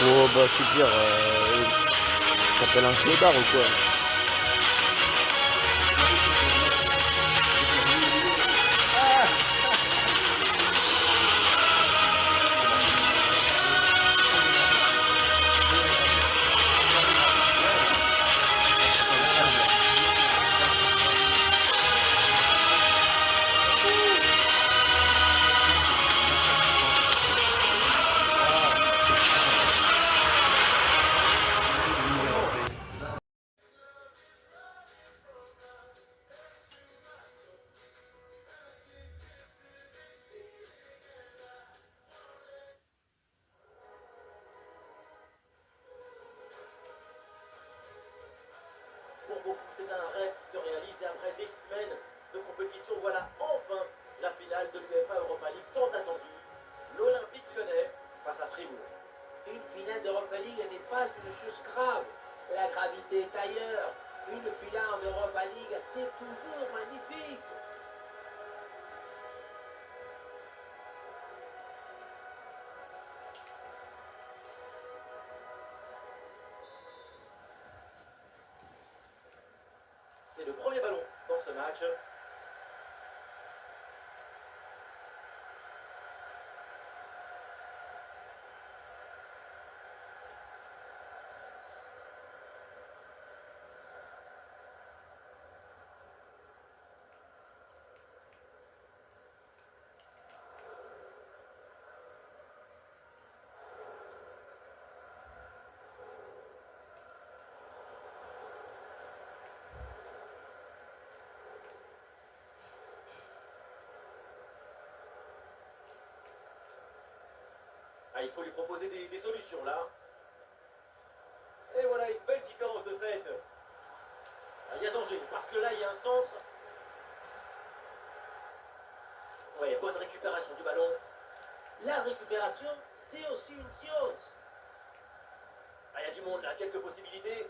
Oh bah c'est dire, t'appelles un clodard ou quoi? Pour beaucoup, c'est un rêve qui se réalise et après des semaines de compétition, voilà enfin la finale de l'UEFA Europa League tant attendue. L'Olympique Lyonnais face à Fribourg. Une finale d'Europa League n'est pas une chose grave. La gravité est ailleurs. Une finale d'Europa League, c'est toujours magnifique. C'est le premier ballon dans ce match. Ah, il faut lui proposer des solutions là. Et voilà une belle différence de fait. Ah, il y a danger parce que là il y a un centre. Ouais, bonne récupération du ballon. La récupération, c'est aussi une chose. Ah, il y a du monde là, quelques possibilités.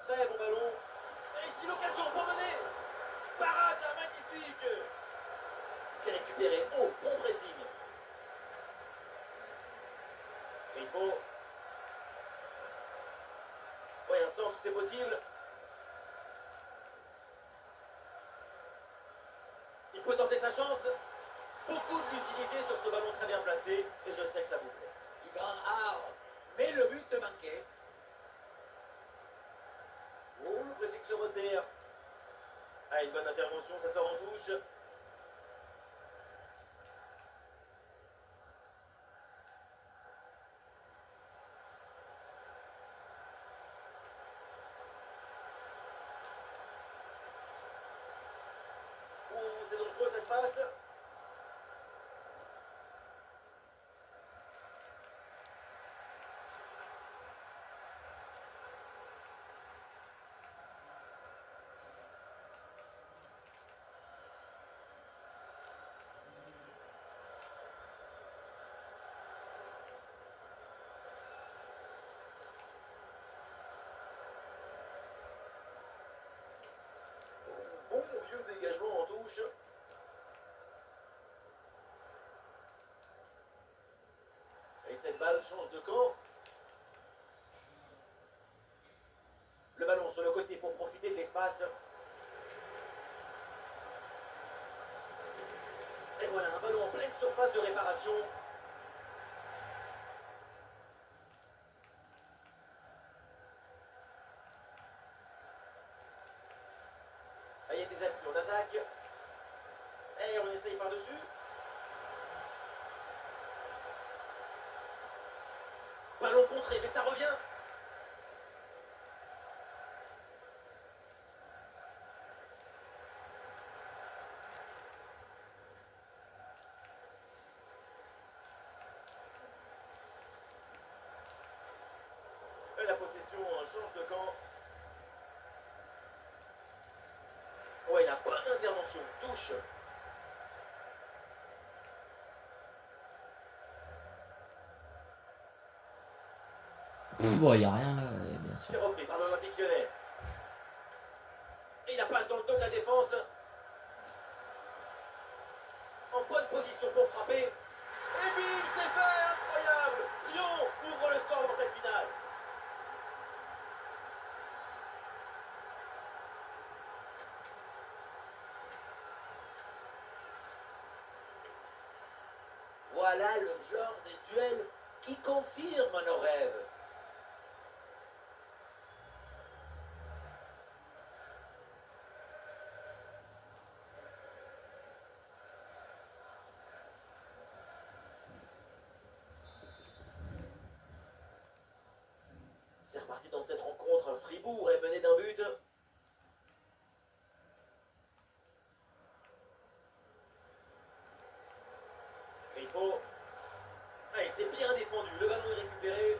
Très bon ballon. Et ici l'occasion pour mener. Parade là, magnifique. C'est récupéré. Oh, bon pressing. Et il faut. Ouais, un centre, c'est possible. Il peut tenter sa chance. Beaucoup de lucidité sur ce ballon très bien placé. Et je sais que ça vous plaît. Du grand art. Mais le but manquait. Oh, le pressing se resserre. Ah, une bonne intervention, ça sort en touche. Oh, c'est dangereux cette passe. Bon vieux dégagement en touche. Et cette balle change de camp. Le ballon sur le côté pour profiter de l'espace. Et voilà, un ballon en pleine surface de réparation. Là, il y a des appuis, on attaque. Et on essaye par-dessus. Ballon contré, mais ça revient. Et la possession change de camp. Ouais, la bonne intervention. Touche. Bon, y a rien là, bien sûr. C'est repris par l'Olympique Lyonnais. Et il la passe dans le dos de la défense. Voilà le genre de duel qui confirme nos rêves. C'est reparti dans cette rencontre. Fribourg est mené d'un but. Griffo. Ah, il s'est bien défendu. Le ballon est récupéré.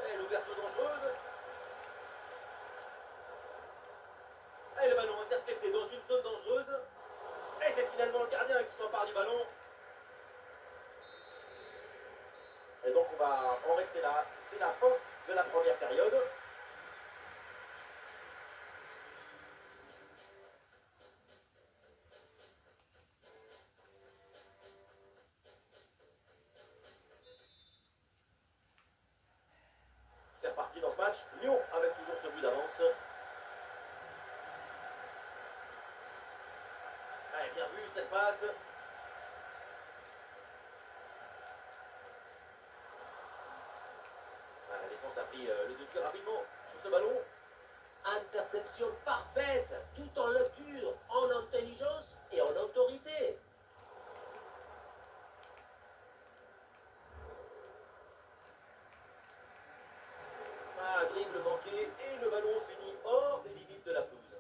Et l'ouverture dangereuse. Et le ballon intercepté dans une zone dangereuse. Et c'est finalement le gardien qui s'empare du ballon. Et donc on va en rester là. C'est la fin de la première période. C'est reparti dans ce match. Lyon avec toujours ce but d'avance. Allez, bien vu cette passe. Ah, la défense a pris le dessus rapidement sur ce ballon. Interception parfaite, tout en lecture, en intelligence et en autorité. Ah, dribble manqué et le ballon finit hors des limites de la pelouse.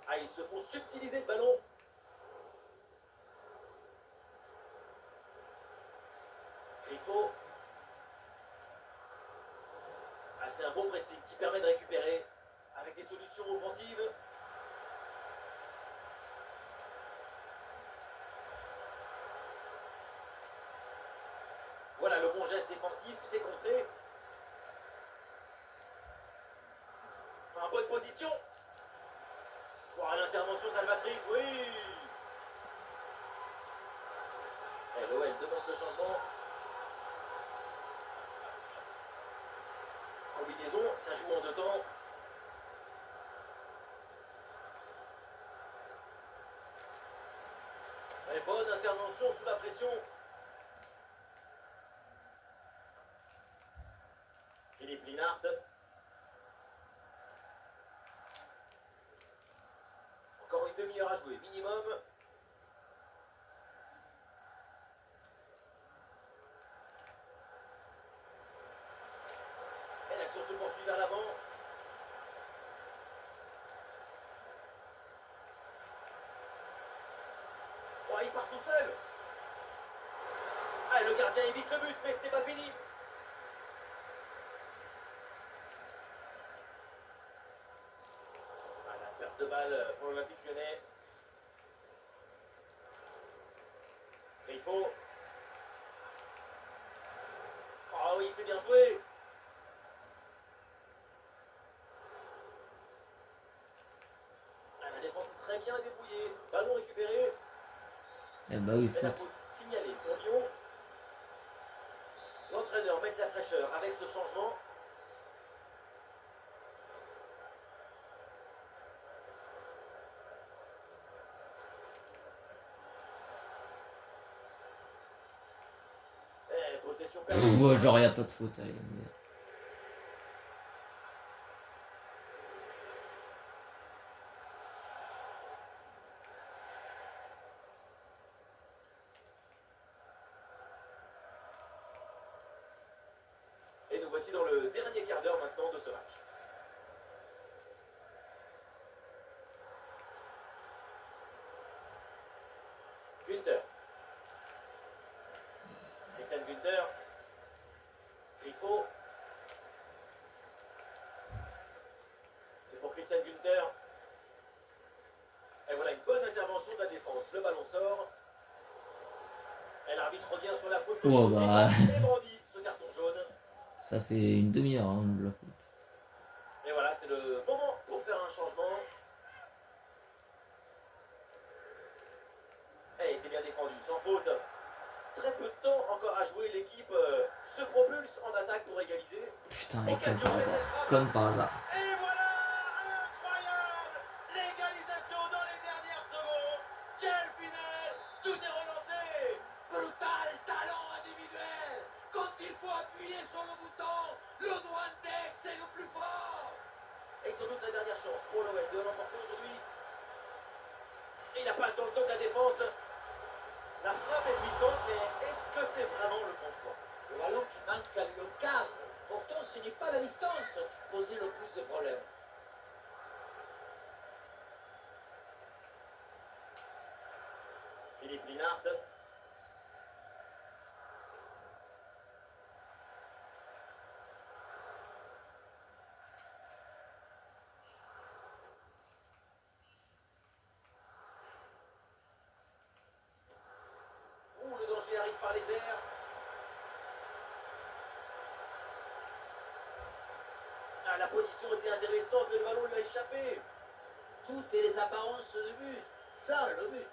Ah, ils se font subtiliser le ballon. Griffo. Ah, c'est un bon pressing qui permet de récupérer avec des solutions offensives. Voilà le bon geste défensif, c'est contré. En bonne position. Voilà l'intervention salvatrice, oui. Et l'OL demande le changement. Combinaison, ça joue en deux temps. Et bonne intervention sous la pression. Philippe Linhart. Encore une demi-heure à jouer, minimum. Et l'action se poursuit vers l'avant. Oh, il part tout seul. Ah, le gardien évite le but, mais c'était pas fini. Ah, la perte de balle pour l'Olympique Lyonnais. Griffo. Oh oui, c'est bien joué. Ah, la défense est très bien débrouillée. Ballon récupéré. Eh bah oui, Et la faute. faute signalée pour Lyon. L'entraîneur met de la fraîcheur avec ce changement. Et possession perdue. Ouais, genre, y a pas de faute, allez. Et nous voici dans le dernier quart d'heure maintenant de ce match. Günther. Christian Günther. Griffo. C'est pour Christian Günther. Et voilà une bonne intervention de la défense. Le ballon sort. Et l'arbitre revient sur la faute. Oh bah, Et brandit ce carton jaune. ça fait une demi-heure, hein, de la faute. Et voilà, c'est le moment pour faire un changement. Et c'est bien défendu, sans faute. très peu de temps encore à jouer. L'équipe se propulse en attaque pour égaliser. Putain, et comme par hasard. Comme par hasard. Et voilà, incroyable, l'égalisation dans les dernières secondes. Quelle finale, tout est relancé. Brutal talent individuel. Quand il faut appuyer sur le bouton, le doigt index est le plus fort. Et sans doute la dernière chance pour l'OL de l'emporter aujourd'hui. Et la passe dans le dos de la défense. La frappe est puissante, mais est-ce que c'est vraiment le bon choix? Le ballon qui manque le cadre. Pourtant, ce n'est pas la distance qui posait le plus de problèmes. Philippe Linhart. Le danger arrive par les airs. Ah, la position était intéressante, mais le ballon lui a échappé. Toutes les apparences de but, ça le but.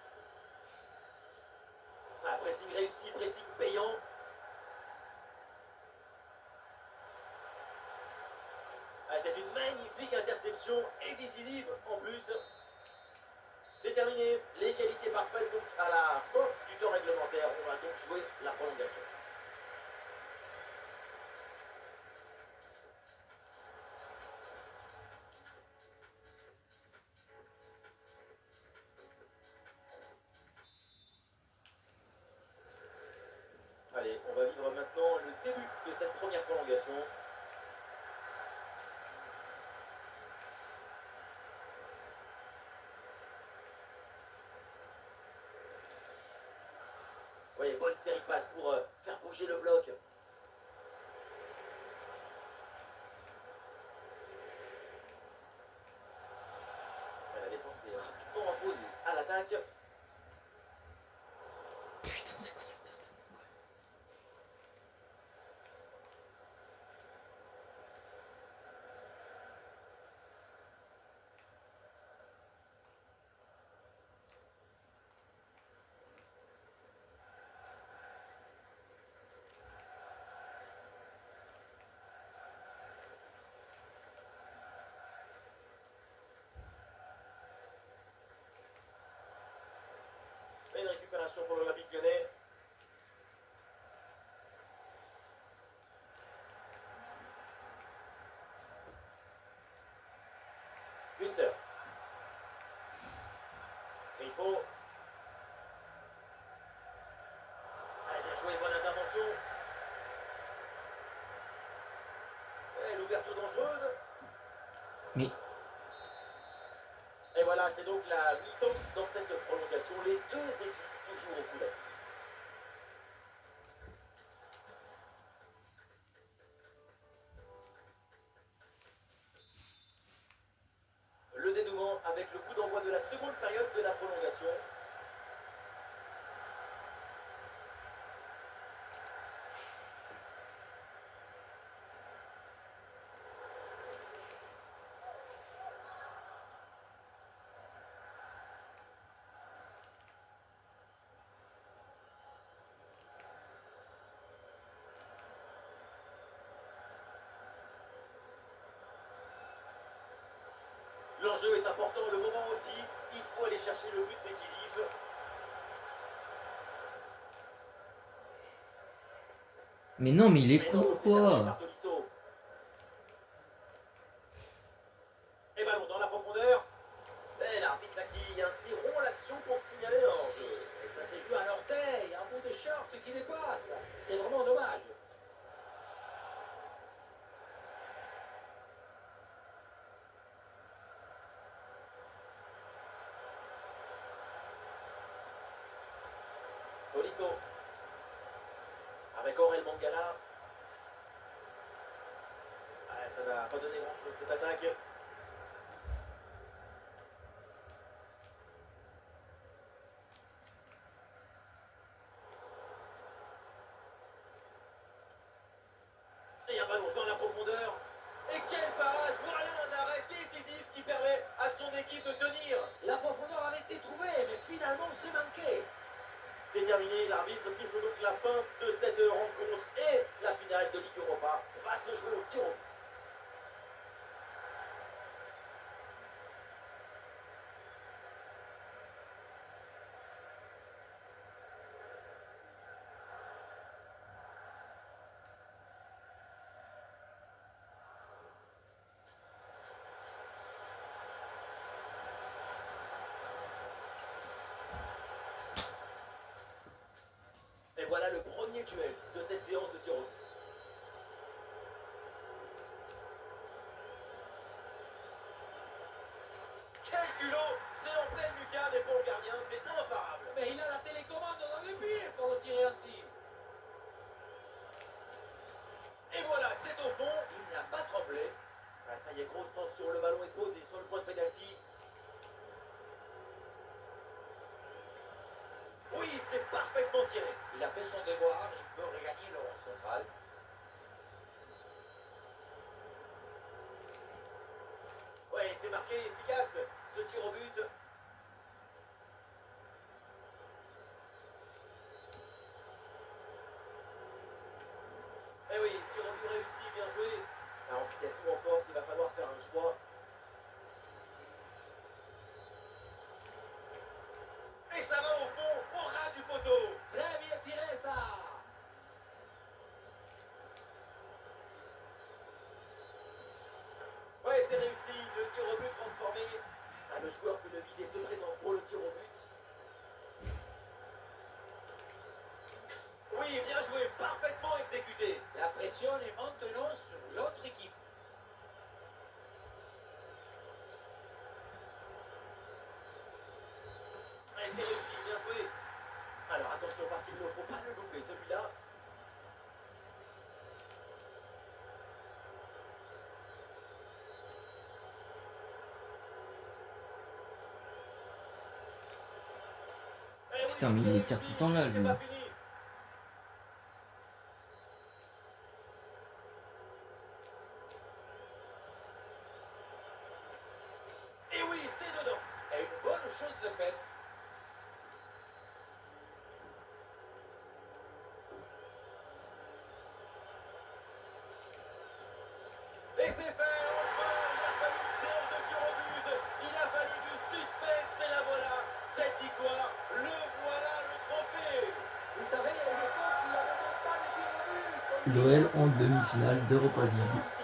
Ah, pressing réussi, pressing payant. Ah, c'est une magnifique interception et décisive en plus. C'est terminé. L'égalité parfaite donc à la fin du temps réglementaire. On va donc jouer la prolongation. Allez, on va vivre maintenant le début de cette première prolongation. Vous voyez, bonne série de passes pour faire bouger le bloc. La défense est rapidement imposée à l'attaque. Putain, c'est quoi cette passe de mongol? Et une récupération pour l'Olympique Lyonnais. Günther. Il faut. Allez, bien joué, bonne intervention. Et l'ouverture dangereuse. Mais Et voilà, c'est donc la mi-temps dans cette prolongation. Les deux équipes toujours au coulet. Le dénouement avec le coup d'envoi de la seconde période de la prolongation. L'enjeu est important, le moment aussi. Il faut aller chercher le but décisif. mais non, mais il est Mais con non, c'est terminé quoi. par Tolisso. Et ballon dans la profondeur. Et l'arbitre là qui interrompt l'action pour signaler un hors-jeu. Et ça s'est joué à l'orteil, un bout de short qui dépasse. C'est vraiment dommage. Tolisso. Avec Aurel Mangala. Ah, ça n'a pas donné grand chose cette attaque. Et un ballon dans la profondeur. Et quelle parade! Voilà un arrêt décisif qui permet à son équipe de tenir. La profondeur avait été trouvée, mais finalement c'est manqué. C'est bien terminé. L'arbitre siffle donc la fin de cette rencontre et la finale de Ligue Europa va se jouer au tir au but. Et voilà le premier duel de cette séance de tir au but. Quel culot! C'est en pleine lucarne et pour le gardien, c'est imparable. Mais il a la télécommande dans le but pour le tirer ainsi. Et voilà, c'est au fond. Il n'a pas tremblé. Ah, ça y est, grosse tension, le ballon est posé sur le point de pénalty. Oui, c'est parfaitement tiré. Il a fait son devoir, il peut regagner le rond central. Ouais, c'est marqué, efficace, ce tir au but. Eh oui, tir au but réussi, bien joué. Alors, en vitesse ou en force, il va falloir faire un choix. Et ça va au fond, au ras du poteau. Très bien tiré ça. Ouais, c'est réussi, le tir au but transformé. Ah, le joueur que le vide se présente pour le tir au but. Oui, bien joué, parfaitement exécuté. La pression est maintenant sur l'autre équipe. Ouais, c'est réussi, bien joué. Alors attention parce qu'il ne faut pas le louper celui-là. Eh oui, Putain, mais il les tire tout le temps là, c'est lui. pas fini. Et oui, c'est dedans. Et une bonne chose de faite. Et c'est fait, enfin, il a fallu une séance de tir au but. Il a fallu du suspense, mais la voilà. Cette victoire, le voilà le trophée. Vous savez, il y a une époque, il n'y avait même pas de tir au but. L'OL en demi-finale d'Europa League.